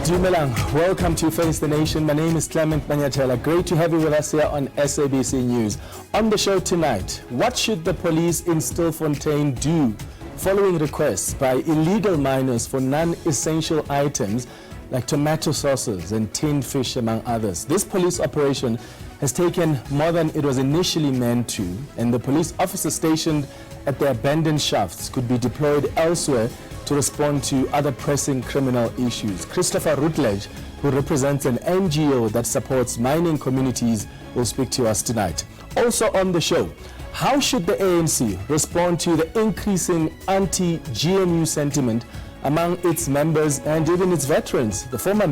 Dumelang, welcome to Face the Nation. My name is Clement Manyatela. Great to have you with us here on SABC News. On the show tonight, what should the police in Stilfontein do following requests by illegal miners for non-essential items like tomato sauces and tinned fish, among others? This police operation has taken more than it was initially meant to, and the police officers stationed at the abandoned shafts could be deployed elsewhere to respond to other pressing criminal issues. Christopher Rutledge, who represents an NGO that supports mining communities, will speak to us tonight. Also on the show, how should the ANC respond to the increasing anti-GNU sentiment among its members and even its veterans? The former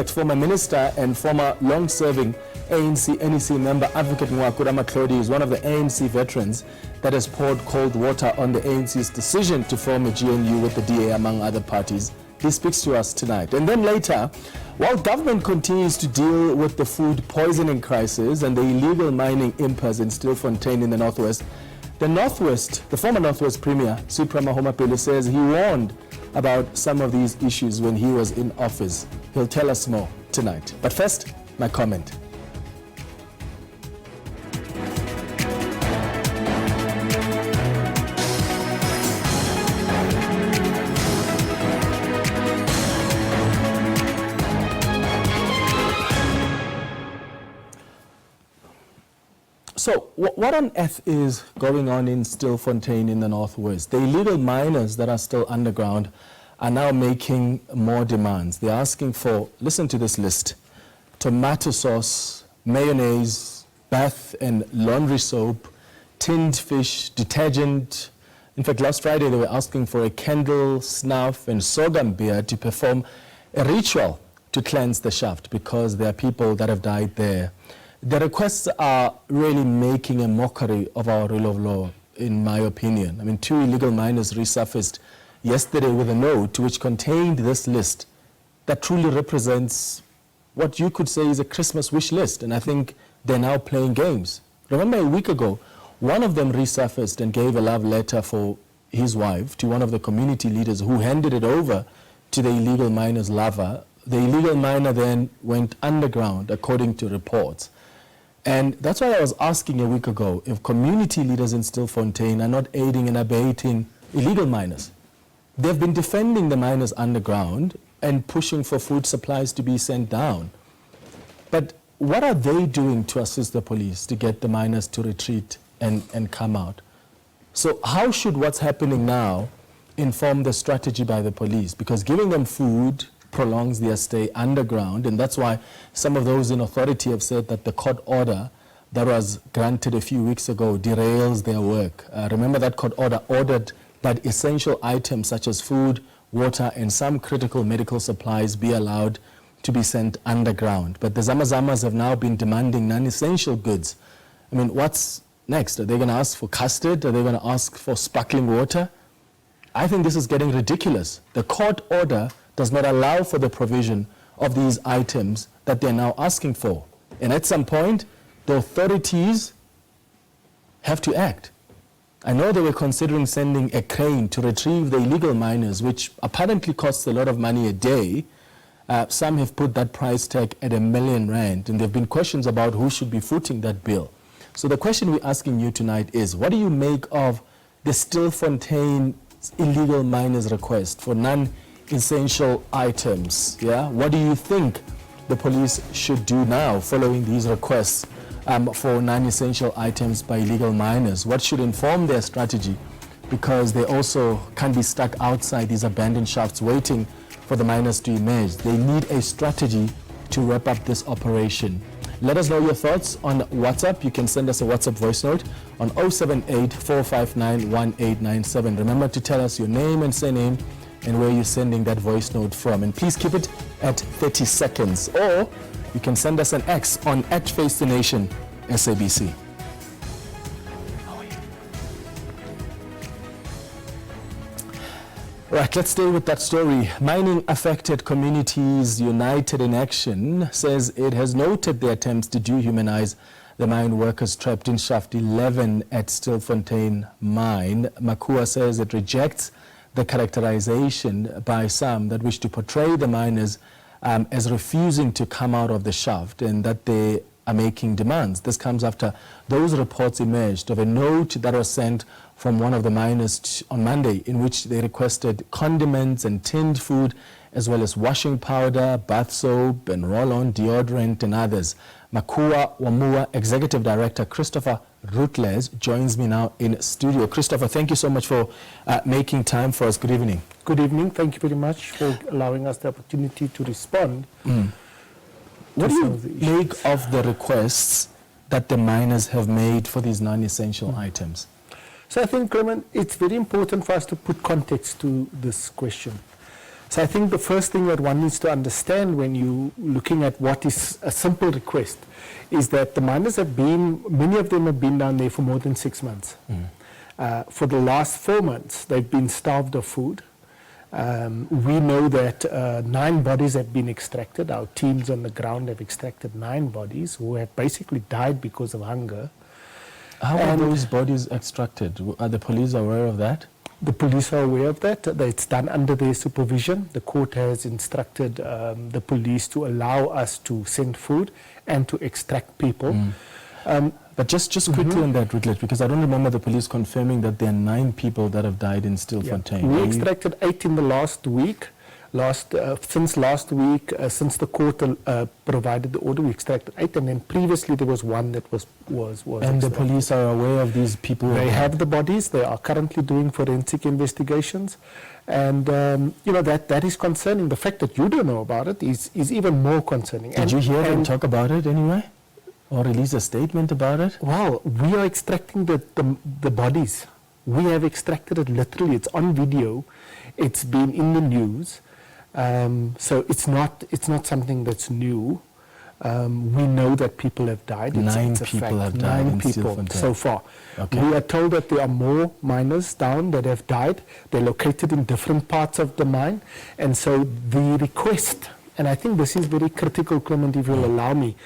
former minister and former long-serving ANC NEC member Advocate Ngoako Ramatlhodi is one of the ANC veterans that has poured cold water on the ANC's decision to form a GNU with the DA, among other parties. He speaks to us tonight. And then later, while government continues to deal with the food poisoning crisis and the illegal mining impasse in Stilfontein in the Northwest, the former Northwest Premier, Supra Mahumapelo, says he warned about some of these issues when he was in office. He'll tell us more tonight. But first, my comment. So what on earth is going on in Stilfontein in the Northwest? The illegal miners that are still underground are now making more demands. They're asking for, listen to this list, tomato sauce, mayonnaise, bath and laundry soap, tinned fish, detergent. In fact, last Friday they were asking for a candle, snuff and sorghum beer to perform a ritual to cleanse the shaft because there are people that have died there. The requests are really making a mockery of our rule of law, in my opinion. I mean, 2 illegal miners resurfaced yesterday with a note which contained this list that truly represents what you could say is a Christmas wish list, and I think they're now playing games. Remember a week ago, one of them resurfaced and gave a love letter for his wife to one of the community leaders who handed it over to the illegal miner's lover. The illegal miner then went underground, according to reports. And that's why I was asking a week ago if community leaders in Stilfontein are not aiding and abetting illegal miners. They've been defending the miners underground and pushing for food supplies to be sent down. But what are they doing to assist the police to get the miners to retreat and come out? So how should what's happening now inform the strategy by the police? Because giving them food prolongs their stay underground, and that's why some of those in authority have said that the court order that was granted a few weeks ago derails their work. Remember that court order ordered that essential items such as food, water, and some critical medical supplies be allowed to be sent underground. But the Zamazamas have now been demanding non-essential goods. I mean, what's next? Are they going to ask for custard? Are they going to ask for sparkling water? I think this is getting ridiculous. The court order does not allow for the provision of these items that they're now asking for. And at some point, the authorities have to act. I know they were considering sending a crane to retrieve the illegal miners, which apparently costs a lot of money a day. Some have put that price tag at R1 million, and there have been questions about who should be footing that bill. So the question we're asking you tonight is, what do you make of the Stilfontein illegal miners' request for non-essential items? Yeah, what do you think the police should do now following these requests for non-essential items by illegal miners? What should inform their strategy? Because they also can't be stuck outside these abandoned shafts waiting for the miners to emerge. They need a strategy to wrap up this operation. Let us know your thoughts on WhatsApp. You can send us a WhatsApp voice note on 078-459-1897. Remember to tell us your name and surname and where you're sending that voice note from. And please keep it at 30 seconds. Or you can send us an X on @FaceTheNation SABC. Right, let's stay with that story. Mining affected communities united in action says it has noted the attempts to dehumanize the mine workers trapped in Shaft 11 at Stilfontein Mine. MACUA says it rejects the characterization by some that wish to portray the miners as refusing to come out of the shaft and that they are making demands. This comes after those reports emerged of a note that was sent from one of the miners on Monday in which they requested condiments and tinned food as well as washing powder, bath soap and roll-on deodorant and others. MACUA Executive Director Christopher Rutledge joins me now in studio. Christopher, thank you so much for making time for us. Good evening. Good evening. Thank you very much for allowing us the opportunity to respond. What do you make of the requests that the miners have made for these non-essential items? So I think, Clement, it's very important for us to put context to this question. So I think the first thing that one needs to understand when you're looking at what is a simple request is that the miners have been, many of them have been down there for more than 6 months. For the last 4 months, they've been starved of food. We know that 9 bodies have been extracted. Our teams on the ground have extracted 9 bodies who have basically died because of hunger. How are those bodies extracted? Are the police aware of that? The police are aware of that. It's done under their supervision. The court has instructed the police to allow us to send food and to extract people. But just quickly on that, Rutledge, because I don't remember the police confirming that there are 9 people that have died in Stilfontein. We extracted 8 in the last week. Since last week, since the court provided the order, we extracted 8, and then previously there was 1 that was And the police are aware of these people? They have the bodies. They are currently doing forensic investigations, and you know that is concerning. The fact that you don't know about it is even more concerning. Did you hear them talk about it anyway, or release a statement about it? Well, we are extracting the bodies. We have extracted it literally. It's on video. It's been in the news. So it's not something that's new. We know that people have died. It's a people have died. 9 people so far. Okay. We are told that there are more miners down that have died. They're located in different parts of the mine. And so the request, and I think this is very critical, Clement, if you'll allow me.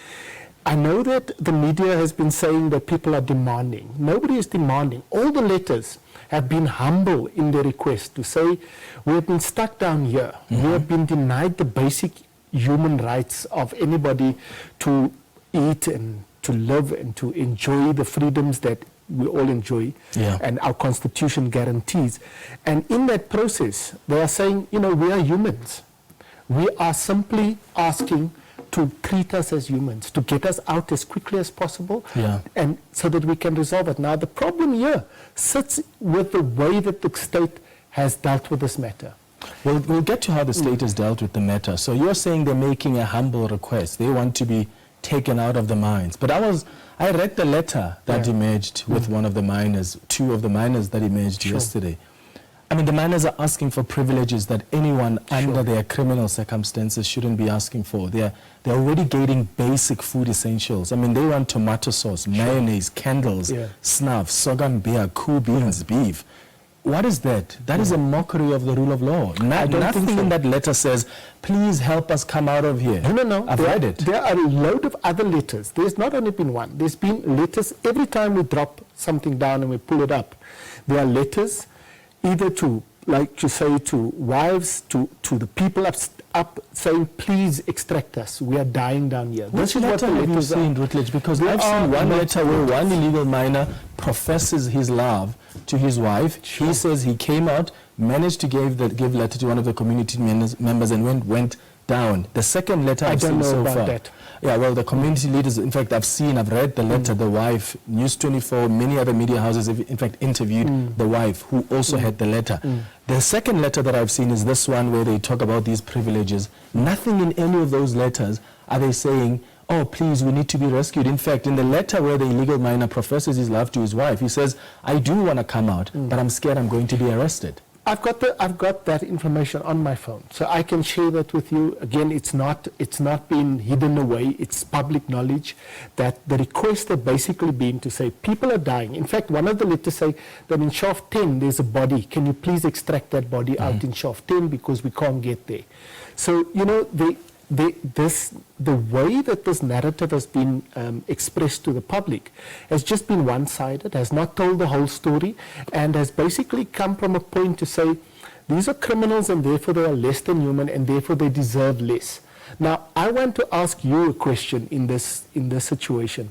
I know that the media has been saying that people are demanding. Nobody is demanding. All the letters have been humble in their request to say, we have been stuck down here. We have been denied the basic human rights of anybody to eat and to live and to enjoy the freedoms that we all enjoy and our constitution guarantees. And in that process, they are saying, you know, we are humans. We are simply asking to treat us as humans, to get us out as quickly as possible, and so that we can resolve it. Now, the problem here sits with the way that the state has dealt with this matter. We'll get to how the state has dealt with the matter. So you're saying they're making a humble request. They want to be taken out of the mines. But I read the letter that emerged with one of the miners, 2 of the miners that emerged yesterday. I mean, the miners are asking for privileges that anyone under their criminal circumstances shouldn't be asking for. They're already getting basic food essentials. I mean, they want tomato sauce, mayonnaise, candles, snuff, sorghum beer, cool beans, beef. What is that? That is a mockery of the rule of law. Nothing in that letter says, please help us come out of here. No. I've read it. There are a load of other letters. There's not only been one. There's been letters every time we drop something down and we pull it up. There are letters either to, like you say, to wives, to the people up saying, please extract us. We are dying down here. Which letter have you seen, Rutledge? Because I've seen one letter where one illegal miner professes his love to his wife. He says he came out, managed to give letter to one of the community members and went down. The second letter I've seen so far. That. Yeah, well, the community leaders, in fact, I've read the letter, the wife, News 24, many other media houses have, in fact, interviewed the wife, who also had the letter. The second letter that I've seen is this one where they talk about these privileges. Nothing in any of those letters are they saying, oh, please, we need to be rescued. In fact, in the letter where the illegal miner professes his love to his wife, he says, I do want to come out, but I'm scared I'm going to be arrested. I've got that information on my phone, so I can share that with you. Again, it's not been hidden away. It's public knowledge that the request had basically been to say people are dying. In fact, one of the letters say that in shaft 10 there's a body. Can you please extract that body out in shaft 10 because we can't get there. So you know the way that this narrative has been expressed to the public has just been one-sided, has not told the whole story, and has basically come from a point to say These are criminals, and therefore they are less than human, and therefore they deserve less. Now, I want to ask you a question in this situation.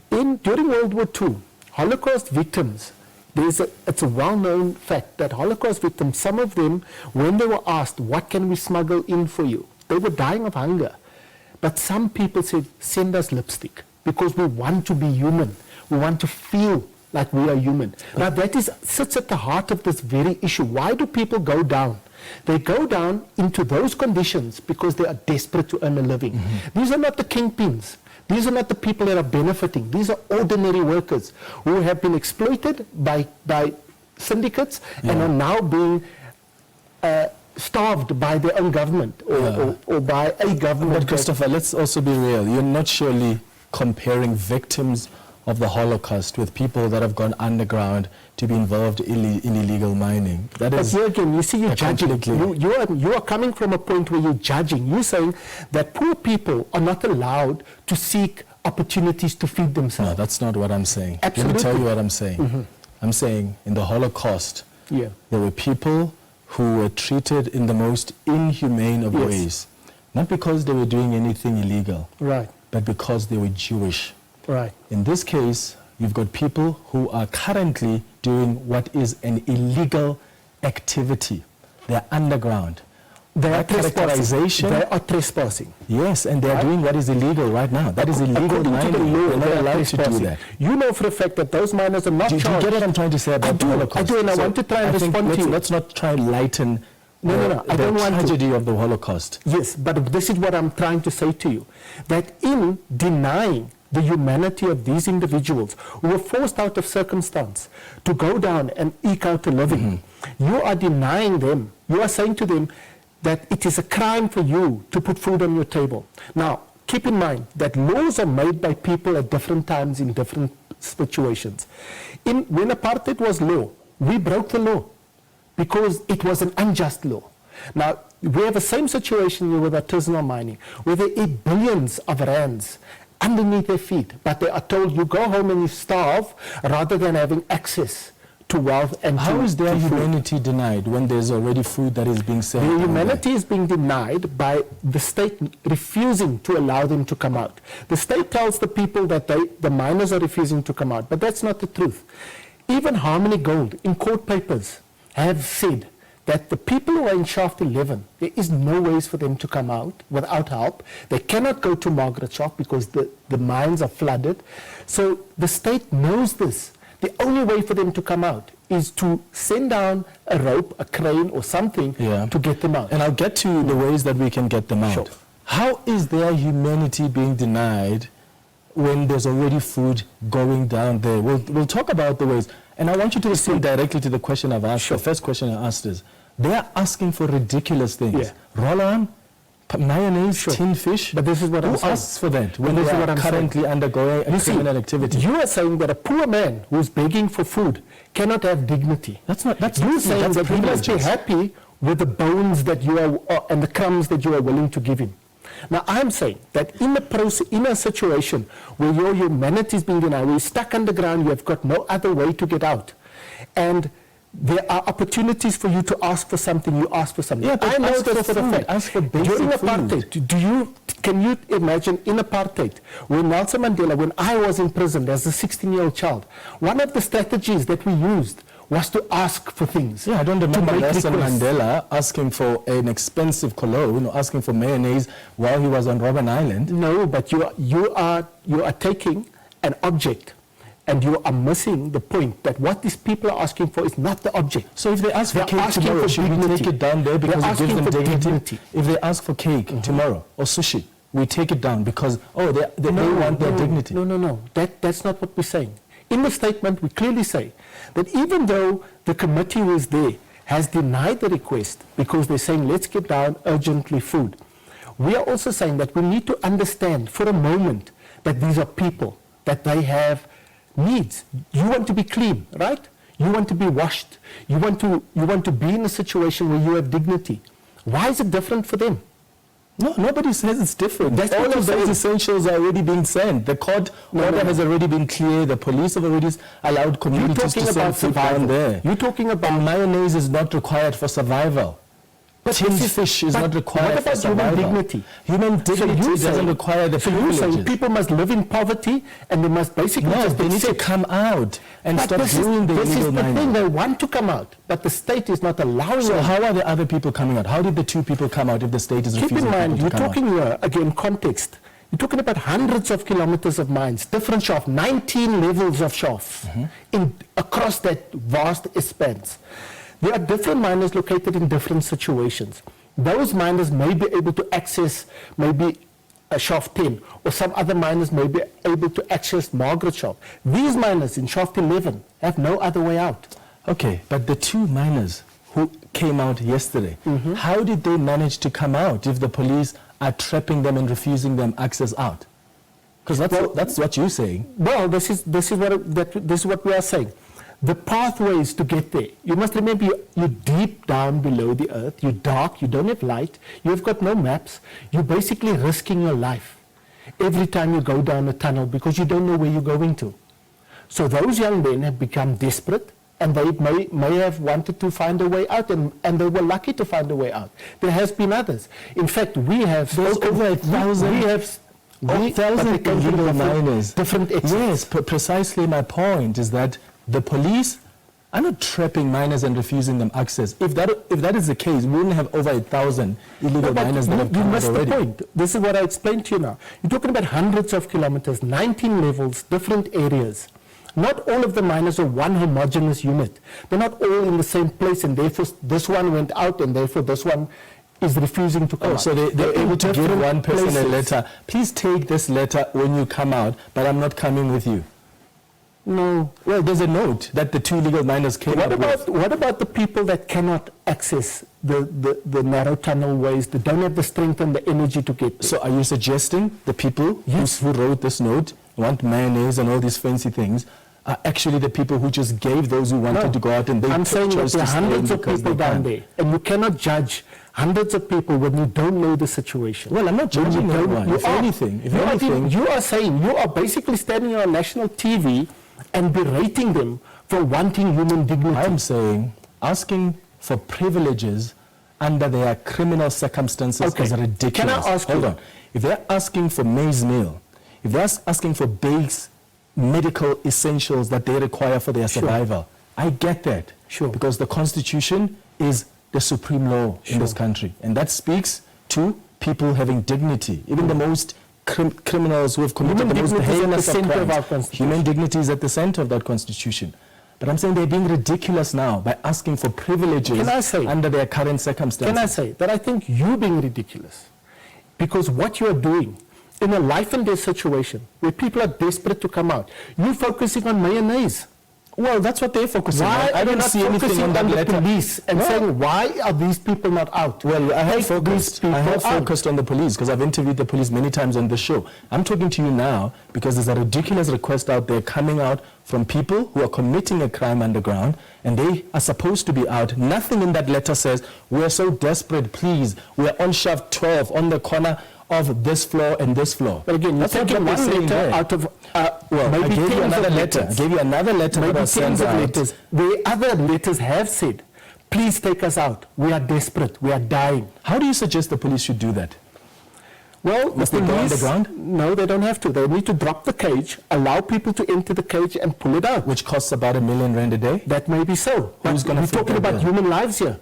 During World War II, Holocaust victims, it's a well-known fact that Holocaust victims, some of them, when they were asked, what can we smuggle in for you? They were dying of hunger. But some people said, send us lipstick, because we want to be human. We want to feel like we are human. Now that sits at the heart of this very issue. Why do people go down? They go down into those conditions because they are desperate to earn a living. Mm-hmm. These are not the kingpins. These are not the people that are benefiting. These are ordinary workers who have been exploited by syndicates and are now being starved by their own government or by a government. But Christopher, let's also be real. You're not surely comparing victims of the Holocaust with people that have gone underground to be involved in illegal mining. That is. But here again, you see, you're judging. You are coming from a point where you're judging. You're saying that poor people are not allowed to seek opportunities to feed themselves. No, that's not what I'm saying. Absolutely. Let me tell you what I'm saying. Mm-hmm. I'm saying in the Holocaust, there were people who were treated in the most inhumane of ways. Not because they were doing anything illegal, but because they were Jewish. Right. In this case, you've got people who are currently doing what is an illegal activity. They're underground. They are characterization. They are trespassing. Yes, and they're doing what is illegal right now. That is illegal mining. They're not allowed to do that. You know for a fact that those miners are not charged. Do you get what I'm trying to say about the Holocaust? I do, and I want to try and respond to you. Let's not try and lighten the tragedy of the Holocaust. Yes, but this is what I'm trying to say to you. That in denying the humanity of these individuals who were forced out of circumstance to go down and eke out a living, you are denying them. You are saying to them that it is a crime for you to put food on your table. Now, keep in mind that laws are made by people at different times in different situations. When apartheid was law, we broke the law because it was an unjust law. Now, we have the same situation here with artisanal mining, where they eat billions of rands underneath their feet, but they are told you go home and you starve rather than having access to wealth and How is their humanity denied when there's already food that is being served? Their humanity is being denied by the state refusing to allow them to come out. The state tells the people that the miners are refusing to come out, but that's not the truth. Even Harmony Gold in court papers have said that the people who are in Shaft 11, there is no ways for them to come out without help. They cannot go to Margaret Shaft because the mines are flooded. So the state knows this. The only way for them to come out is to send down a rope, a crane or something to get them out. And I'll get to the ways that we can get them out. Sure. How is their humanity being denied when there's already food going down there? We'll talk about the ways. And I want you to respond directly to the question I've asked. Sure. The first question I asked is, they're asking for ridiculous things. Roll-on, mayonnaise, tin fish. But this is what I'm saying. Who asks for that when they are currently undergoing a criminal activity? You are saying that a poor man who's begging for food cannot have dignity. You're saying that he must be happy with the bones that you are and the crumbs that you are willing to give him. Now, I'm saying that in a situation where your humanity is being denied, where you're stuck underground, you have got no other way to get out, and there are opportunities for you to ask for something, you ask for something. Yeah, I know this for a fact. Ask for basic During food. apartheid, can you imagine in apartheid, when Nelson Mandela, when I was imprisoned as a 16-year-old child, one of the strategies that we used was to ask for things. Yeah, I don't remember Nelson Mandela asking for an expensive cologne or asking for mayonnaise while he was on Robben Island. No, but you are taking an object and you are missing the point that what these people are asking for is not the object. So if they ask for cake tomorrow, should we take it down there because it gives them dignity? If they ask for cake tomorrow or sushi, we take it down because, they want their dignity. No. That's not what we're saying. In the statement, we clearly say that even though the committee who is there has denied the request because they're saying, let's get down urgently food, we are also saying that we need to understand for a moment that these are people, that they have needs. You want to be clean, right? You want to be washed. You want to be in a situation where you have dignity. Why is it different for them? No, nobody says it's different. That's All what of you're those saying. essentials are already being sent. The court order has already been clear. The police have already allowed You're communities talking to send about food down survival. there. You're talking about... And mayonnaise is not required for survival. Tinned fish is not required for what about survival. human dignity? Human dignity you're doesn't saying- require the So you're saying privileges. people must live in poverty and they must basically No, just they need to accept... come out and But stop this doing the is illegal the thing, mining. they want to come out, but the state is not allowing So them. how are the other people coming out? How did the two people come out if the state is Keep refusing in mind, people you're to come talking here, again, context. You're talking about hundreds of kilometers of mines, different shafts, 19 levels of shafts across that vast expanse. There are different miners located in different situations. Those miners may be able to access maybe a shaft 10, or some other miners may be able to access Margaret shaft. These miners in shaft 11 have no other way out. Okay, but the two miners who came out yesterday, how did they manage to come out if the police are trapping them and refusing them access out? Because that's what you're saying. Well, this is what we are saying. The pathways to get there. You must remember you're deep down below the earth. You're dark. You don't have light. You've got no maps. You're basically risking your life every time you go down a tunnel because you don't know where you're going to. So those young men have become desperate, and they may have wanted to find a way out, and they were lucky to find a way out. There has been others. In fact, we have There's over 1,000. We have 1,000 illegal miners. Different exits. Yes, precisely my point is that the police are not trapping miners and refusing them access. If that is the case, we wouldn't have over 1,000 illegal miners that have you come out missed the already. point. This is what I explained to you now. You're talking about hundreds of kilometers, 19 levels, different areas. Not all of the miners are one homogeneous unit. They're not all in the same place, and therefore this one went out, and therefore this one is refusing to come out. So they're in able to give different one person a places. letter. Please take this letter when you come out, but I'm not coming with you. No. Well, there's a note that the two illegal miners came out with. What about the people that cannot access the narrow tunnel ways, that don't have the strength and the energy to get there? So are you suggesting the people Yes. who wrote this note, want mayonnaise and all these fancy things, are actually the people who just gave those who wanted to go out and they I'm saying that chose there are to stay in hundreds of because people they down can? there, and you cannot judge hundreds of people when you don't know the situation. Well, I'm not When you judging don't- anyone. you If are. anything, You are saying, you are basically standing on national TV and berating them for wanting human dignity. I'm saying asking for privileges under their criminal circumstances Okay. is ridiculous. Can I ask Hold you- on. If they're asking for maize meal, if they're asking for base medical essentials that they require for their Sure. survival, I get that. Sure. Because the Constitution is the supreme law in this Sure. country. And that speaks to people having dignity. Even the most criminals who have committed Human the most dignity is at the heinous of center of crimes. our Constitution. Human dignity is at the center of that Constitution. But I'm saying they're being ridiculous now by asking for privileges Can I say- under their current circumstances. Can I say that I think you being ridiculous, because what you are doing in a life and death situation where people are desperate to come out, you're focusing on mayonnaise. Well, that's what they're focusing Why on. I are you don't not see anything focusing on that on the letter. police and No. saying, why are these people not out? Well, I have Take focused. these people I have out. focused on the police because I've interviewed the police many times on the show. I'm talking to you now because there's a ridiculous request out there coming out from people who are committing a crime underground, and they are supposed to be out. Nothing in that letter says, we're so desperate, please, we're on shaft 12 on the corner of this floor and this floor. But again, you're That's not taking what they're one saying letter there. out of Well, I maybe gave you tens another of letter. I letters. gave you another letter that Maybe was sent tens of out. letters. The other letters have said, please take us out. We are desperate. We are dying. How do you suggest the police should do that? Well, Must the they go police- underground? No, they don't have to. They need to drop the cage, allow people to enter the cage and pull it out. Which costs about R1 million a day? That may be so. Who's But gonna we're fit talking that about bill? human lives here.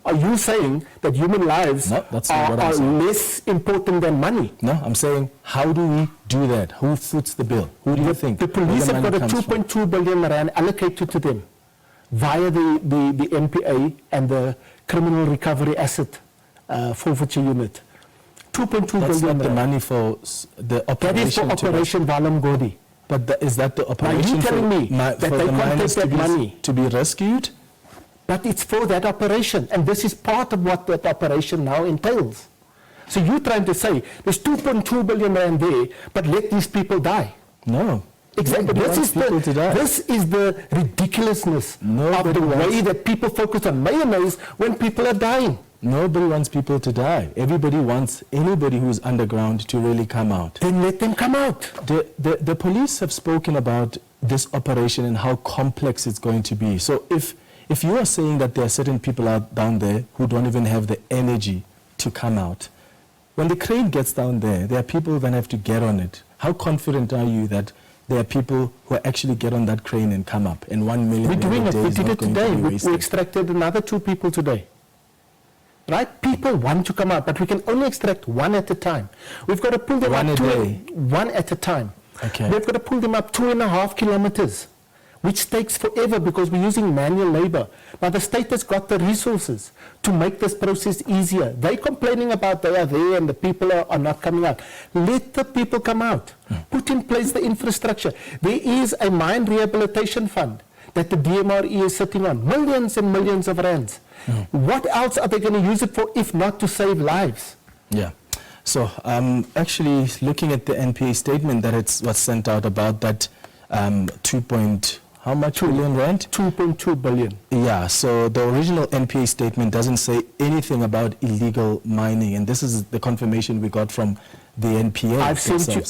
Are you saying that human lives No, that's not what I'm are saying. less important than money? No, I'm saying, how do we do that? Who foots the bill? Who do you think? The police where have money got a comes from? 2.2 billion rand allocated to them via the MPA and the Criminal Recovery Asset Forfeiture Unit. 2.2 That's billion not the rand. money for the That is for operation. Operation Valam Godi. But is that the operation telling me for, that for they the can't miners take that money? to be rescued? But it's for that operation, and this is part of what that operation now entails. So you're trying to say there's 2.2 billion rand there, but let these people die. No. Exactly. Nobody This wants is, people to die. this is the ridiculousness Nobody of the wants- way that people focus on mayonnaise when people are dying. Nobody wants people to die. Everybody wants anybody who's underground to really come out. Then let them come out. The police have spoken about this operation and how complex it's going to be. So if you are saying that there are certain people out down there who don't even have the energy to come out, when the crane gets down there are people that have to get on it. How confident are you that there are people who actually get on that crane and come up, and 1 million We're doing it. We did it today. We wasted? extracted another 2 people today. Right? People want to come out, but we can only extract 1 at a time. We've got to pull them One up a day. 1 at a time. Okay. We've got to pull them up 2.5 kilometers, which takes forever because we're using manual labor. Now the state has got the resources to make this process easier. They're complaining about they are there and the people are not coming out. Let the people come out. Put in place the infrastructure. There is a mine rehabilitation fund that the DMRE is sitting on, millions and millions of rands. What else are they going to use it for if not to save lives? Yeah. So actually looking at the NPA statement that was sent out about that 2 billion rand? 2.2 billion. Yeah, so the original NPA statement doesn't say anything about illegal mining, and this is the confirmation we got from the NPA.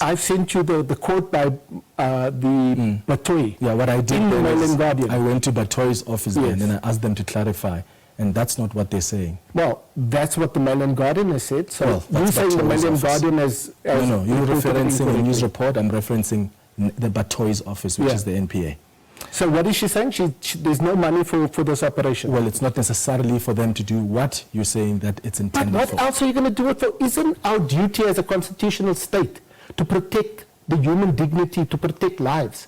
I've sent you the quote by the Batoi. Yeah, what I did in the then Mail is and Guardian. I went to Batoi's office Yes. and then I asked them to clarify, and that's not what they're saying. Well, that's what the Mail and Guardian has said. So Well, you're that's saying the Batoi's Mail and office. Guardian has No, you're reported referencing the incorrectly. news report. I'm referencing the Batoi's office, which Yeah. is the NPA. So what is she saying? There's no money for this operation. Well, it's not necessarily for them to do what you're saying that it's But intended what for. else are you going to do it for? Isn't our duty as a constitutional state to protect the human dignity, to protect lives?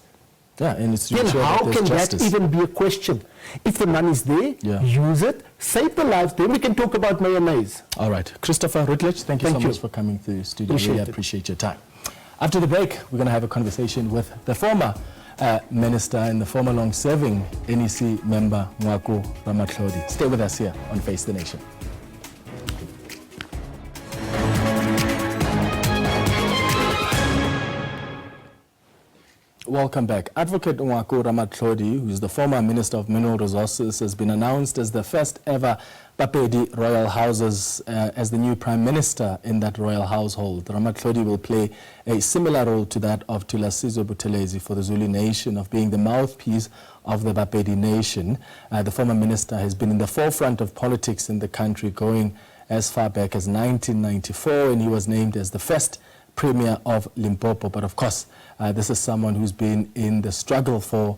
Yeah, and it's to Then ensure how that there's can justice. that even be a question? If the money's there, Yeah. use it, save the lives, then we can talk about mayonnaise. All right. Christopher Rutledge, thank you Thank so you. much for coming to the studio. Appreciate Really it. appreciate your time. After the break, we're going to have a conversation with the former minister and the former long-serving NEC member, Ngoako Ramatlhodi. Stay with us here on Face the Nation. Welcome back. Advocate Ngoako Ramatlhodi, who is the former Minister of Mineral Resources, has been announced as the first ever Bapedi Royal House as the new Prime Minister in that royal household. Ramatlhodi will play a similar role to that of Thulasizwe Buthelezi for the Zulu nation, of being the mouthpiece of the Bapedi nation. The former minister has been in the forefront of politics in the country, going as far back as 1994, and he was named as the first Premier of Limpopo. But of course, this is someone who's been in the struggle for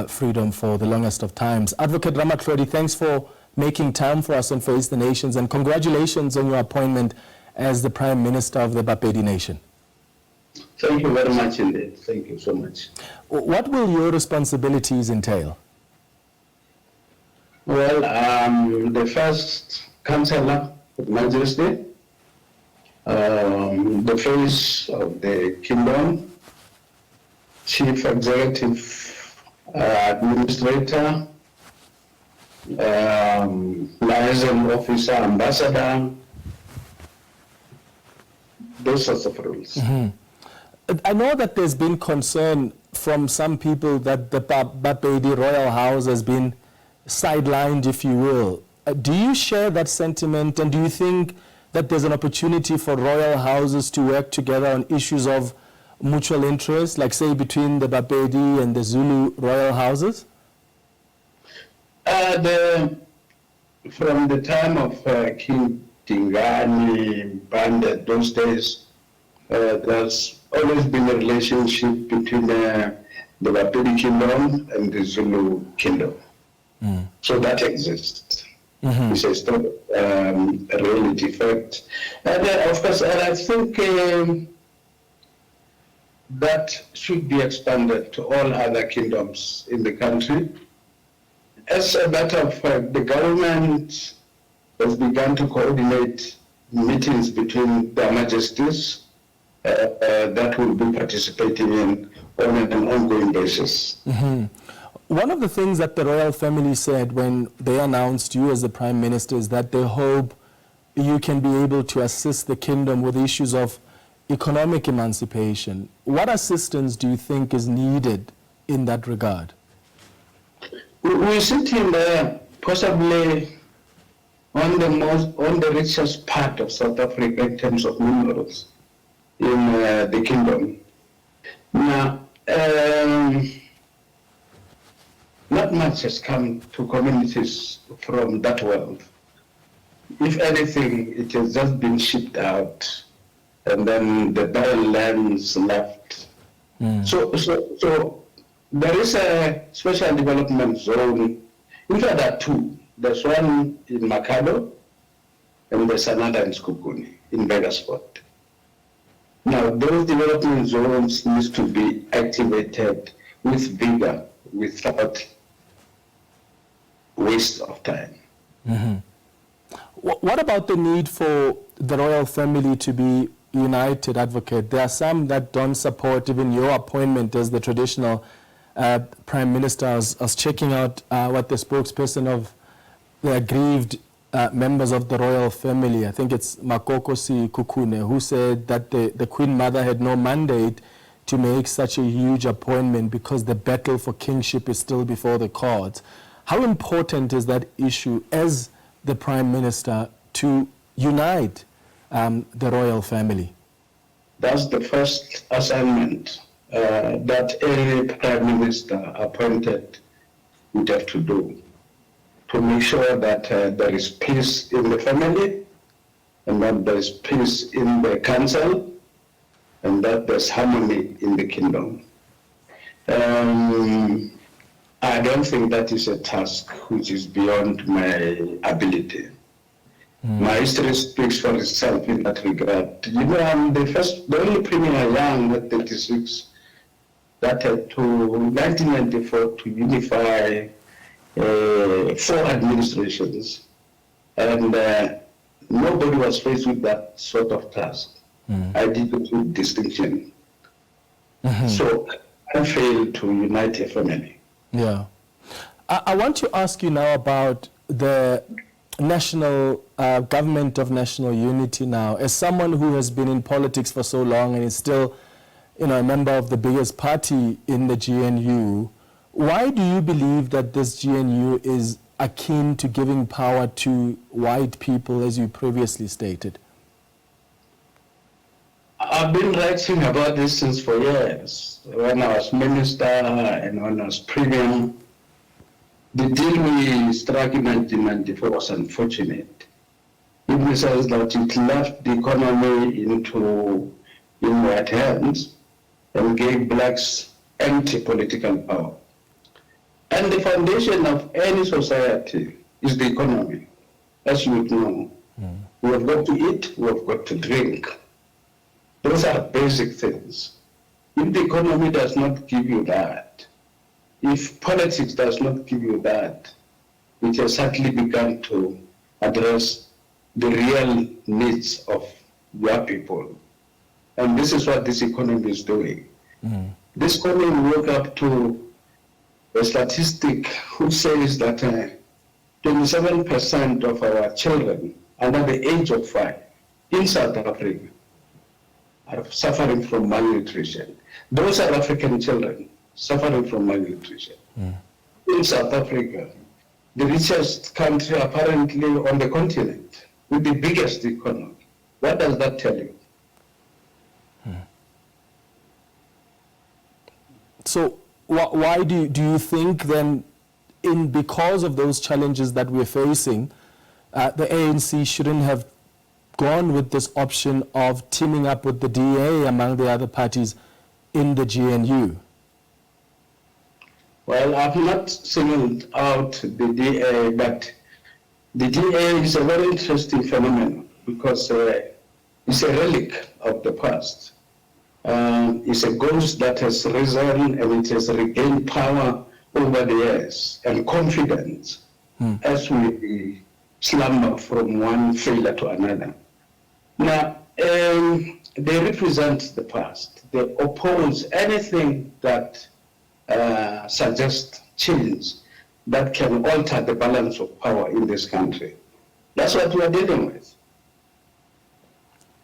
freedom for the longest of times. Advocate Ramatlhodi, thanks for making time for us on Face the Nations, and congratulations on your appointment as the Prime Minister of the Bapedi Nation. Thank you very much indeed. Thank you so much. What will your responsibilities entail? Well, the first Councillor of Majesty, the face of the Kingdom, Chief Executive Administrator, Liaison Officer, Ambassador, those sorts of roles. I know that there's been concern from some people that the Bapedi Royal House has been sidelined, if you will. Do you share that sentiment, and do you think that there's an opportunity for royal houses to work together on issues of mutual interest, like say between the Bapedi and the Zulu royal houses? From the time of King Tingani, Banda, those days, there's always been a relationship between the Bapedi Kingdom and the Zulu Kingdom. So that exists. It's a still a reality fact. And of course, and I think that should be expanded to all other kingdoms in the country. As a matter of fact, the government has begun to coordinate meetings between their majesties that will be participating in on an ongoing basis. One of the things that the royal family said when they announced you as the Prime Minister is that they hope you can be able to assist the kingdom with issues of economic emancipation. What assistance do you think is needed in that regard? We're sitting there possibly on the richest part of South Africa in terms of minerals in the kingdom. Now, not much has come to communities from that wealth. If anything, it has just been shipped out, and then the barren lands left. So there is a special development zone. In fact, there are two. There's one in Makado, and there's another in Skukuni, in Vegasport. Now, those development zones need to be activated with vigor, without waste of time. What about the need for the royal family to be united, Advocate? There are some that don't support even your appointment as the traditional Prime Minister. I was checking out what the spokesperson of the aggrieved members of the royal family, I think it's Makokosi Kukune, who said that the Queen Mother had no mandate to make such a huge appointment because the battle for kingship is still before the courts. How important is that issue as the Prime Minister to unite the royal family? That's the first assignment that any Prime Minister appointed would have to do, to make sure that there is peace in the family, and that there is peace in the council, and that there's harmony in the kingdom. I don't think that is a task which is beyond my ability. My history speaks for itself in that regard. You know, I'm the only premier young at 36 that had to 1994 to unify 4 administrations, and nobody was faced with that sort of task. I did it with distinction. So I failed to unite a family. Yeah. I want to ask you now about the national government of national unity now. As someone who has been in politics for so long and is still, a member of the biggest party in the GNU, why do you believe that this GNU is akin to giving power to white people, as you previously stated? I've been writing about this since for years. When I was minister and when I was premier, the deal we struck in 1994 was unfortunate, in the sense that it left the economy in white hands and gave blacks empty political power. And the foundation of any society is the economy, as you would know. We have got to eat, we have got to drink. Those are basic things. If the economy does not give you that, if politics does not give you that, it has certainly begun to address the real needs of your people. And this is what this economy is doing. This economy woke up to a statistic which says that 27% of our children under the age of 5 in South Africa are suffering from malnutrition. Those are African children suffering from malnutrition. In South Africa, the richest country apparently on the continent, with the biggest economy. What does that tell you? So why do you think then, because of those challenges that we're facing, the ANC shouldn't have gone with this option of teaming up with the DA among the other parties in the GNU? Well, I've not singled out the DA, but the DA is a very interesting phenomenon because it's a relic of the past. It's a ghost that has risen and it has regained power over the years and confidence as we slumber from one failure to another. Now, they represent the past. They oppose anything that suggests change that can alter the balance of power in this country. That's what we are dealing with.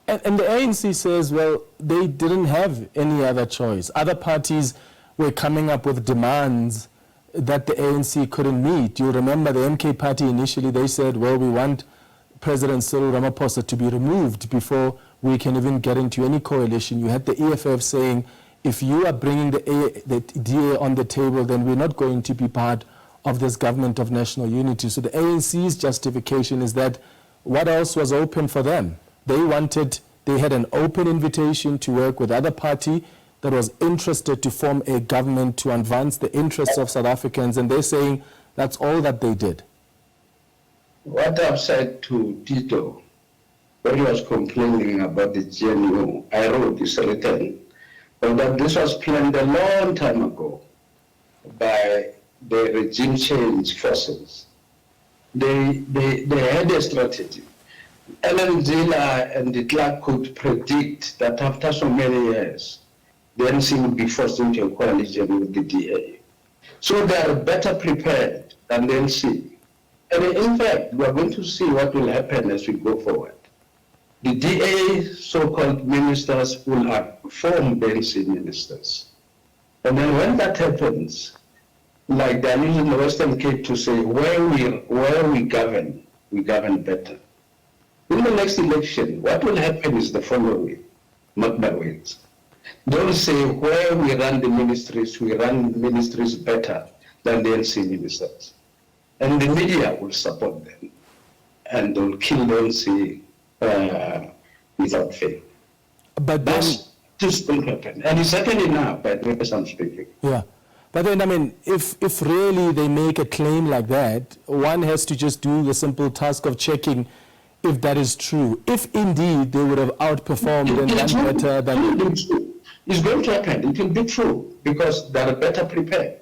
And the ANC says, well, they didn't have any other choice. Other parties were coming up with demands that the ANC couldn't meet. You remember the MK party initially, they said, well, we want President Cyril Ramaphosa to be removed before we can even get into any coalition. You had the EFF saying, if you are bringing the DA on the table, then we're not going to be part of this government of national unity. So the ANC's justification is that what else was open for them? They had an open invitation to work with other party that was interested to form a government to advance the interests of South Africans, and they're saying that's all that they did. What I've said to Tito, when he was complaining about the GNU, I wrote this written, but that this was planned a long time ago by the regime change forces. They had a strategy. Helen, Zille and the Klerk could predict that after so many years, the NC would be forced into a coalition with the DA. So they are better prepared than the NC. And in fact, we are going to see what will happen as we go forward. The DA so-called ministers will form the NC ministers. And then when that happens, like they're using the Western Cape to say, where we govern better. In the next election, what will happen is the following, not by words. They'll say where we run ministries better than the NC ministers. And the media will support them. And they'll kill the NC without fail. But that's just going to happen. And it's happening now, by the way I'm speaking. Yeah. But then, I mean, if really they make a claim like that, one has to just do the simple task of checking if that is true. If indeed they would have outperformed and done better than... It's going to happen. It will be true because they are better prepared.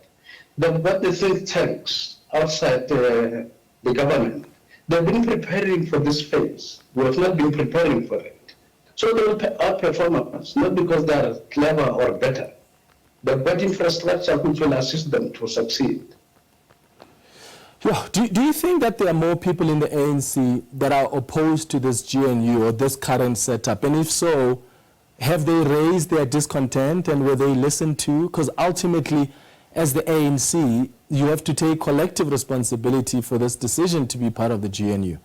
But the think tanks outside the government, they've been preparing for this phase. We have not been preparing for it. So they will outperform us, not because they are clever or better, but infrastructure which will assist them to succeed. Yeah. Do you think that there are more people in the ANC that are opposed to this GNU or this current setup? And if so, have they raised their discontent and were they listened to? Because ultimately, as the ANC, you have to take collective responsibility for this decision to be part of the GNU.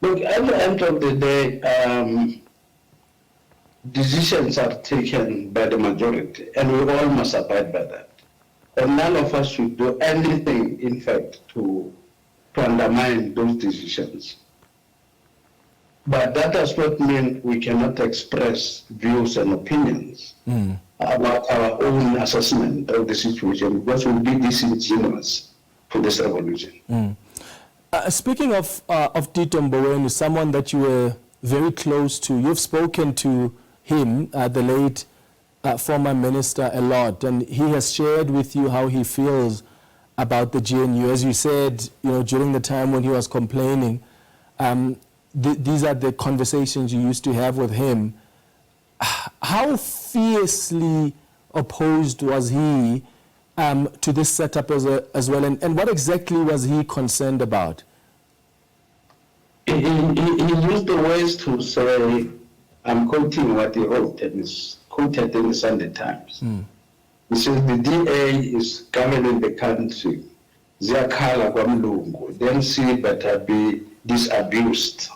Look, at the end of the day, decisions are taken by the majority, and we all must abide by that. And none of us should do anything, in fact, to undermine those decisions. But that does not mean we cannot express views and opinions about our own assessment of the situation, because we'll be disingenuous for this revolution. Speaking of Tito Mboweni, someone that you were very close to, you've spoken to him, the late former minister, a lot, and he has shared with you how he feels about the GNU. As you said, during the time when he was complaining, these are the conversations you used to have with him. How fiercely opposed was he to this setup as well, and what exactly was he concerned about? He used the words to say, I'm quoting what he wrote and is quoted in the Sunday Times. He says, the DA is governing the country. Ziyakhala kwamlungu. Then see better be disabused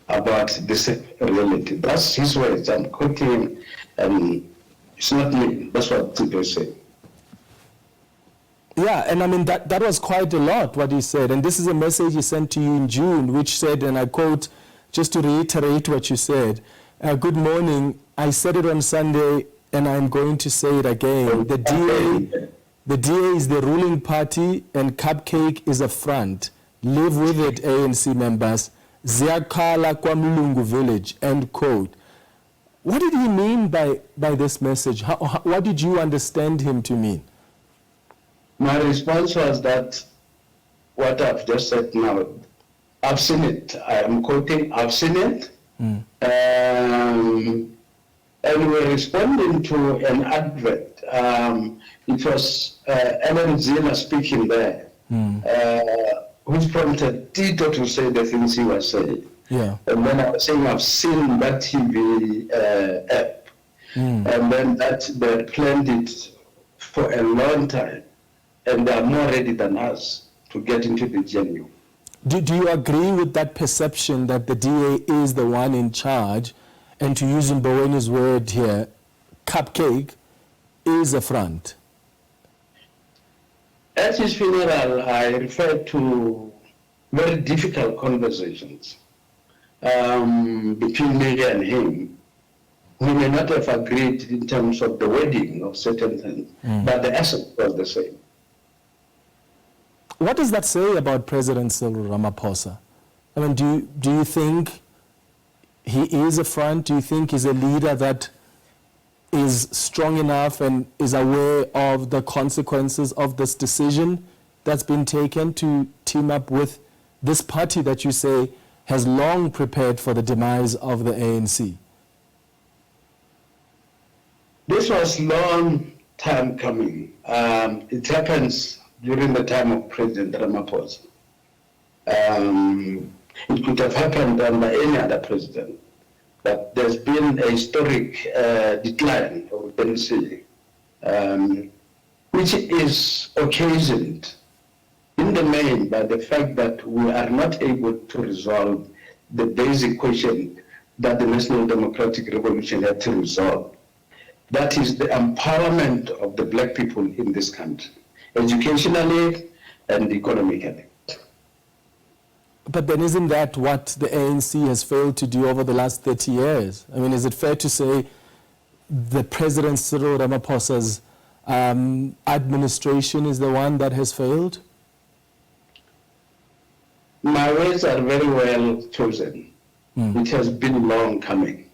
about this reality. That's his words. I'm quoting, and it's not me. That's what people say. Yeah, and I mean, that was quite a lot, what he said. And this is a message he sent to you in June, which said, and I quote, just to reiterate what you said, good morning, I said it on Sunday, and I'm going to say it again. The DA is the ruling party, and Cupcake is a front. Live with it, ANC members. Ziyakhala kwamlungu village, end quote. What did he mean by this message? What did you understand him to mean? My response was that what I've just said now, I've seen it. I am quoting, I've seen it. And we're responding to an advert. It was Helen Zille speaking there, which prompted Tito to say the things he was saying. Yeah. And then I was saying, I've seen that TV app. And then that they planned it for a long time. And they are more ready than us to get into the GNU. Do you agree with that perception that the DA is the one in charge, and to use Mbowene's word here, cupcake is a front? At his funeral, I referred to very difficult conversations between me and him. We may not have agreed in terms of the wording of certain things, but the essence was the same. What does that say about President Cyril Ramaphosa? I mean, do you think he is a front? Do you think he's a leader that is strong enough and is aware of the consequences of this decision that's been taken to team up with this party that you say has long prepared for the demise of the ANC? This was long time coming. It happens during the time of President Ramaphosa. It could have happened under any other president, but there's been a historic decline of the ANC, which is occasioned in the main by the fact that we are not able to resolve the basic question that the National Democratic Revolution had to resolve. That is the empowerment of the black people in this country, educationally and economically. But then isn't that what the ANC has failed to do over the last 30 years? I mean, is it fair to say the President Cyril Ramaphosa's administration is the one that has failed? My words are very well chosen. It has been long coming.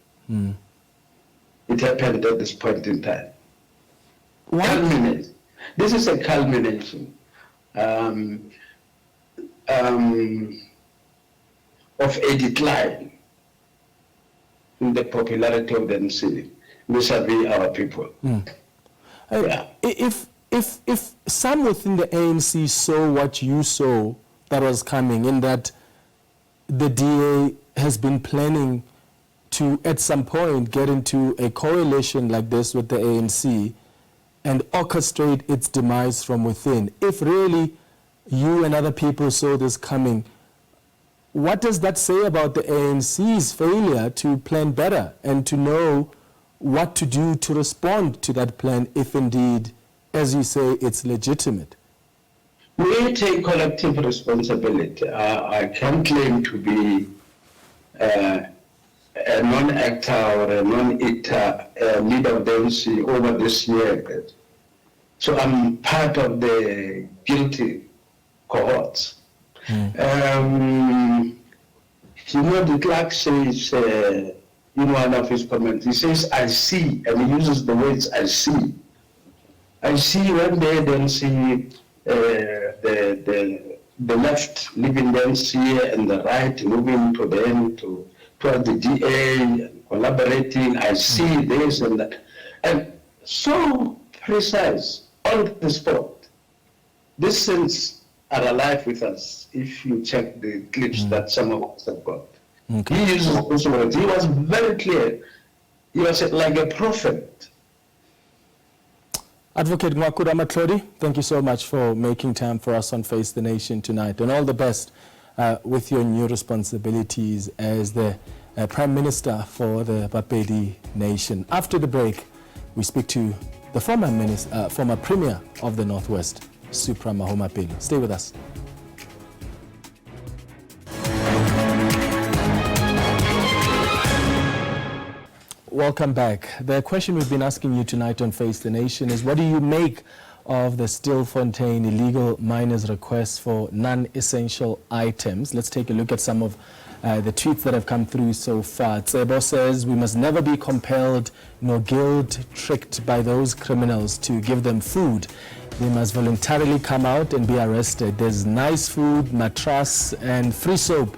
It happened at this point in time. Culminate. This is a culmination of a decline in the popularity of the ANC vis-a-vis our people. Yeah. If some within the ANC saw what you saw that was coming, in that the DA has been planning to, at some point, get into a coalition like this with the ANC and orchestrate its demise from within. If really you and other people saw this coming, what does that say about the ANC's failure to plan better and to know what to do to respond to that plan if indeed, as you say, it's legitimate? We take collective responsibility. I can't claim to be a non-actor or a non-actor leader of the ANC over this year. So I'm part of the guilty cohorts. The Klerk says, in one of his comments, he says, I see, and he uses the words, I see. I see when they then see the left leaving the ANC and the right moving to the end toward the DA and collaborating. I see this and that. And so precise, on the spot. These things are alive with us if you check the clips that some of us have got. Okay. He uses those words. He was very clear. He was like a prophet. Advocate Ngoako Ramatlhodi, thank you so much for making time for us on Face the Nation tonight, and all the best with your new responsibilities as the Prime Minister for the Bapedi Nation. After the break, we speak to the former Premier of the Northwest, Supra Mahumapelo. Stay with us. Welcome back. The question we've been asking you tonight on Face the Nation is, what do you make of the Stilfontein illegal miners' requests for non-essential items? Let's take a look at some of the tweets that have come through so far. Tsebo says, we must never be compelled nor guilt-tricked by those criminals to give them food. They must voluntarily come out and be arrested. There's nice food, mattress, and free soap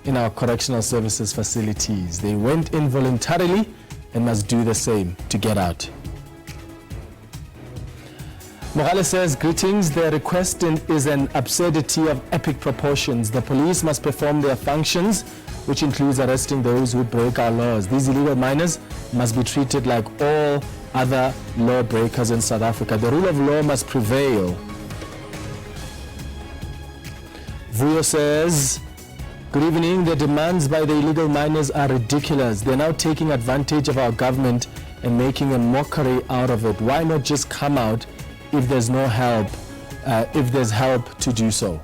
in our correctional services facilities. They went in voluntarily and must do the same to get out. Mogale says, greetings. The request is an absurdity of epic proportions. The police must perform their functions, which includes arresting those who break our laws. These illegal miners must be treated like all other lawbreakers in South Africa. The rule of law must prevail. Vuyo says, good evening. The demands by the illegal miners are ridiculous. They're now taking advantage of our government and making a mockery out of it. Why not just come out if there's no help, if there's help to do so?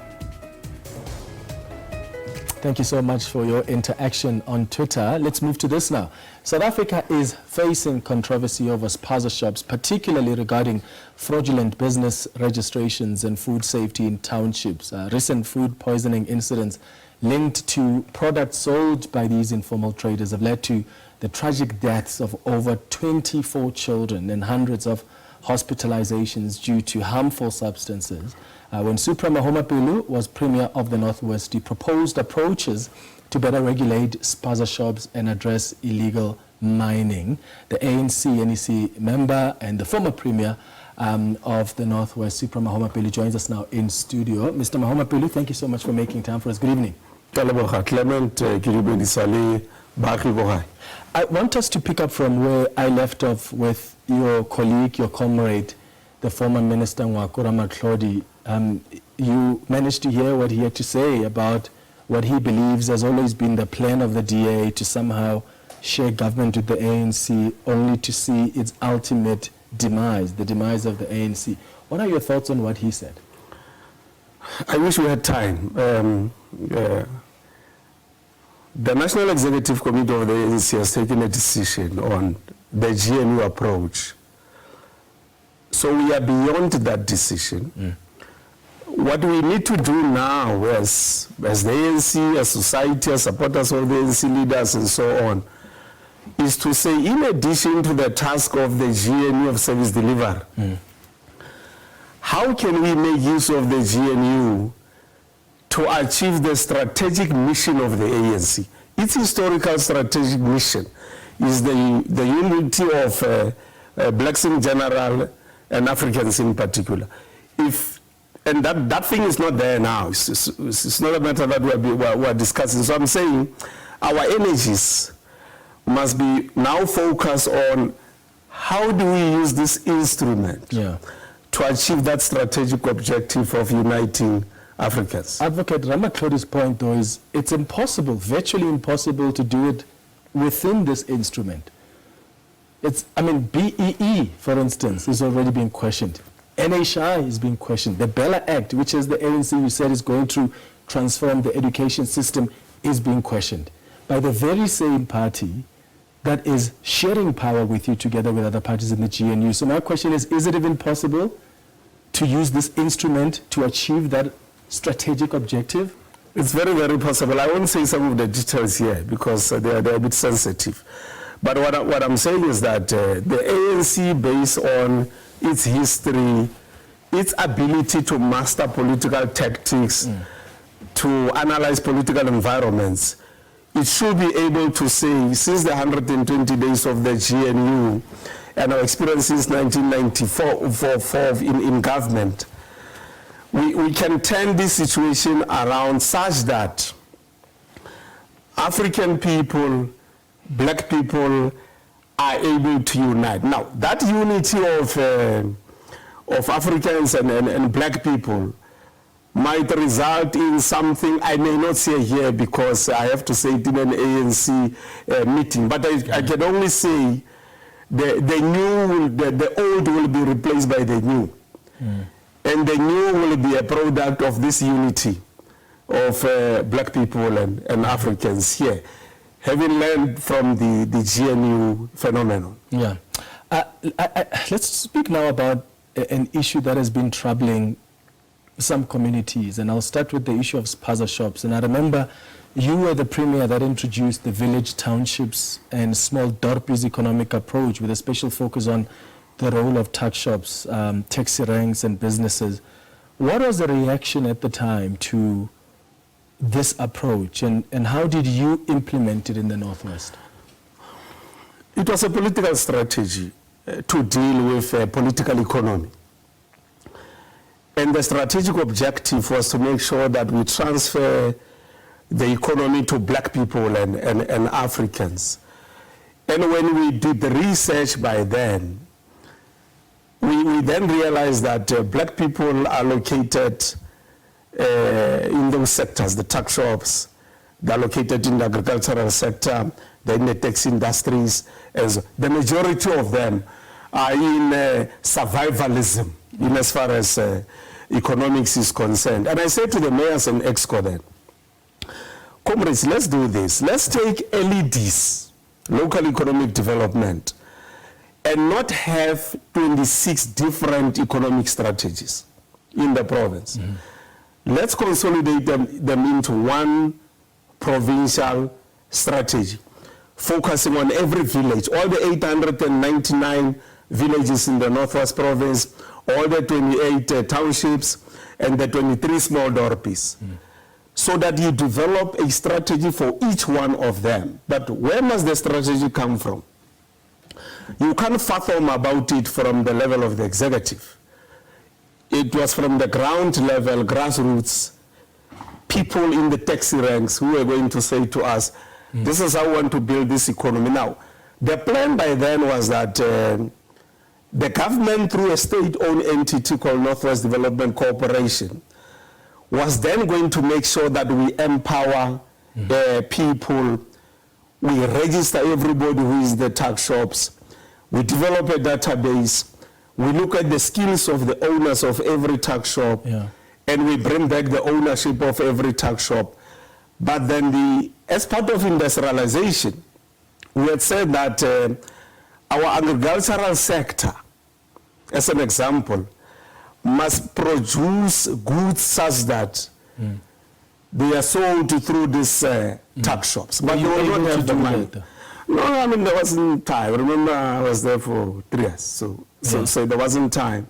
Thank you so much for your interaction on Twitter. Let's move to this now. South Africa is facing controversy over Spaza shops, particularly regarding fraudulent business registrations and food safety in townships. Recent food poisoning incidents linked to products sold by these informal traders have led to the tragic deaths of over 24 children and hundreds of hospitalizations due to harmful substances. When Supra Mahumapelo was Premier of the Northwest, he proposed approaches to better regulate Spaza shops and address illegal mining. The ANC NEC member and the former Premier of the Northwest, Supra Mahumapelo, joins us now in studio. Mr. Mahumapelo, thank you so much for making time for us. Good evening. I want us to pick up from where I left off with your colleague, your comrade, the former Minister Ngoako Ramatlhodi. You managed to hear what he had to say about what he believes has always been the plan of the DA to somehow share government with the ANC, only to see its ultimate demise, the demise of the ANC. What are your thoughts on what he said? I wish we had time. The National Executive Committee of the ANC has taken a decision on the GNU approach. So we are beyond that decision. What we need to do now as the ANC, as society, as supporters of the ANC leaders and so on, is to say, in addition to the task of the GNU of service delivery, how can we make use of the GNU to achieve the strategic mission of the ANC? Its historical strategic mission is the unity of blacks in general and Africans in particular. And that thing is not there now. It's not a matter that we're discussing. So I'm saying our energies must be now focused on how do we use this instrument to achieve that strategic objective of uniting Africans. Advocate Ramatlhodi's point, though, is it's impossible, virtually impossible to do it within this instrument. BEE, for instance, is already being questioned. NHI is being questioned. The Bella Act, which is the ANC you said is going to transform the education system, is being questioned by the very same party that is sharing power with you together with other parties in the GNU. So my question is it even possible to use this instrument to achieve that strategic objective? It's very, very possible. I won't say some of the details here because they're a bit sensitive. But what I'm saying is that the ANC, based on its history, its ability to master political tactics, to analyze political environments, it should be able to say, since the 120 days of the GNU and our experience since 1994 in government, we can turn this situation around such that African people, black people are able to unite. Now, that unity of Africans and black people might result in something I may not say here because I have to say it in an ANC meeting, but I can only say the old will be replaced by the new. And the new will be a product of this unity of black people and Africans here, having learned from the GNU phenomenon. Yeah. Let's speak now about an issue that has been troubling some communities, and I'll start with the issue of Spaza shops. And I remember you were the premier that introduced the village townships and small dorpies economic approach with a special focus on the role of tuck shops, taxi ranks and businesses. What was the reaction at the time to this approach, and how did you implement it in the Northwest? It was a political strategy to deal with political economy. And the strategic objective was to make sure that we transfer the economy to black people and Africans. And when we did the research by then, we then realized that black people are located in those sectors, the tuck shops, they're located in the agricultural sector, they're in the taxi industries. As the majority of them are in survivalism in as far as economics is concerned. And I say to the mayors and EXCO then, comrades, let's do this. Let's take LEDs, local economic development, and not have 26 different economic strategies in the province. Mm-hmm. Let's consolidate them into one provincial strategy, focusing on every village, all the 899 villages in the Northwest Province, all the 28 townships, and the 23 small dorpies, so that you develop a strategy for each one of them. But where must the strategy come from? You can't fathom about it from the level of the executive. It was from the ground level, grassroots, people in the taxi ranks who were going to say to us, this is how we want to build this economy. Now, the plan by then was that the government, through a state-owned entity called Northwest Development Corporation, was then going to make sure that we empower people, we register everybody who is the tax shops, we develop a database, we look at the skills of the owners of every tax shop, and we bring back the ownership of every tax shop. But then as part of industrialization, we had said that our agricultural sector, as an example, must produce goods such that they are sold through these tax shops. But you will not have the money. No, I mean, there wasn't time. Remember, I was there for 3 years, so there wasn't time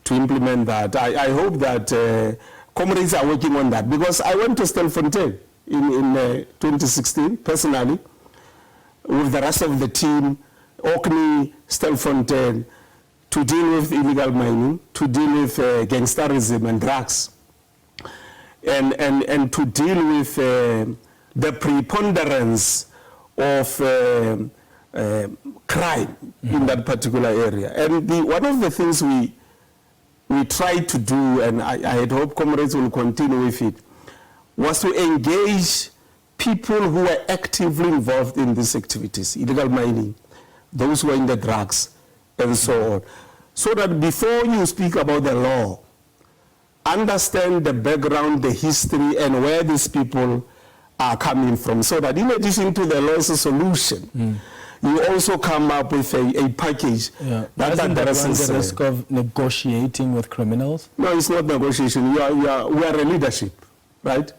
to implement that. I hope that comrades are working on that, because I went to Stilfontein in 2016, personally, with the rest of the team, Orkney, Stilfontein, to deal with illegal mining, to deal with gangsterism and drugs, and to deal with the preponderance of crime in that particular area. And one of the things we tried to do, and I had hoped comrades will continue with it, was to engage people who are actively involved in these activities, illegal mining, those who are in the drugs, and so on. So that before you speak about the law, understand the background, the history, and where these people are coming from, so that in addition to the law as a solution, you also come up with a package that addresses the risk of negotiating with criminals. No, it's not negotiation. We are a leadership, right?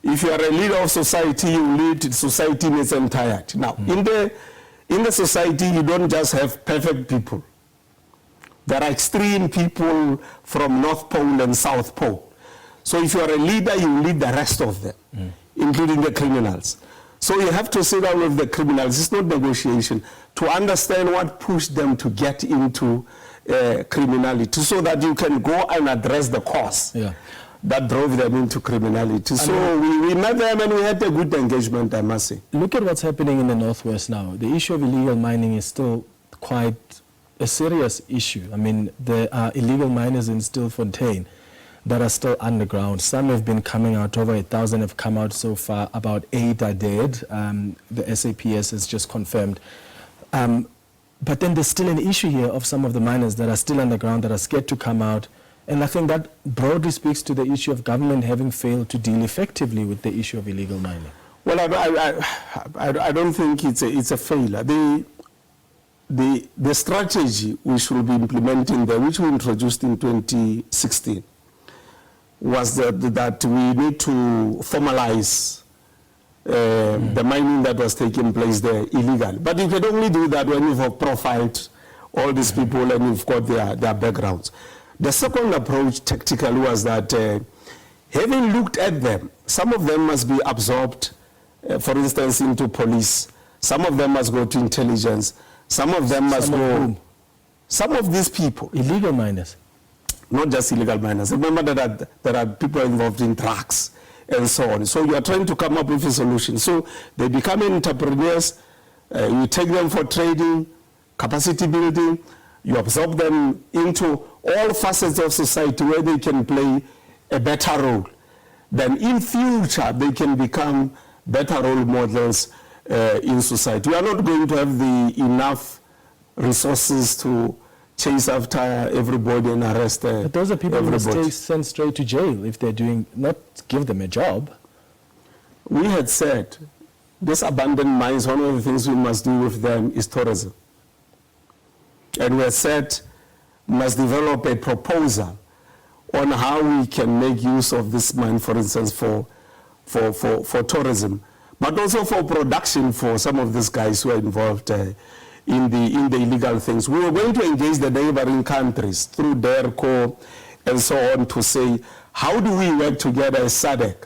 If you are a leader of society, you lead society in its entirety. Now, in the society, you don't just have perfect people. There are extreme people from North Pole and South Pole. So if you are a leader, you lead the rest of them, including the criminals. So you have to sit down with the criminals. It's not negotiation, to understand what pushed them to get into criminality, so that you can go and address the cause that drove them into criminality. So we met them and we had a good engagement, I must say. Look at what's happening in the Northwest now. The issue of illegal mining is still quite a serious issue. I mean, there are illegal miners in Stilfontein that are still underground. Some have been coming out, over 1,000 have come out so far, about 8 are dead. The SAPS has just confirmed. But then there's still an issue here of some of the miners that are still underground, that are scared to come out. And I think that broadly speaks to the issue of government having failed to deal effectively with the issue of illegal mining. Well, I don't think it's a failure. The strategy we should be implementing there, which we introduced in 2016, was that we need to formalize the mining that was taking place there illegally. But you can only do that when you've profiled all these people and you've got their backgrounds. The second approach tactically was that having looked at them, some of them must be absorbed, for instance, into police. Some of them must go to intelligence. Some of them must go. Some of these people. Illegal miners. Not just illegal miners. Remember that there are people involved in drugs and so on. So you are trying to come up with a solution. So they become entrepreneurs. You take them for trading, capacity building. You absorb them into all facets of society where they can play a better role, then in future they can become better role models in society. We are not going to have enough resources to chase after everybody and arrest But those are people who everybody. must stay sent straight to jail if they're doing, not give them a job. We had said, this abandoned mines, one of the things we must do with them is tourism. And we had said, we must develop a proposal on how we can make use of this mine, for instance, for tourism, but also for production for some of these guys who are involved in the illegal things. We were going to engage the neighboring countries through DERCO and so on to say, how do we work together as SADC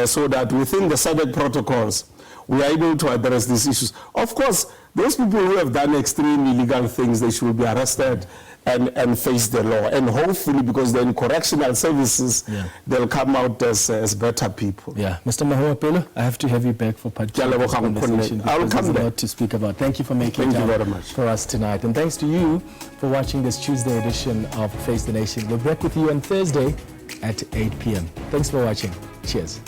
so that within the SADC protocols, we are able to address these issues. Of course, those people who have done extreme illegal things, they should be arrested and face the law. And hopefully, because they're in correctional services, they'll come out as better people. Yeah, Mr. Mahumapelo, I have to have you back for part 2 of the conversation. I'll because come there's a back. lot to speak about. Thank you for making Thank you time very much. for us tonight. And thanks to you for watching this Tuesday edition of Face the Nation. We'll be back with you on Thursday at 8 p.m. Thanks for watching. Cheers.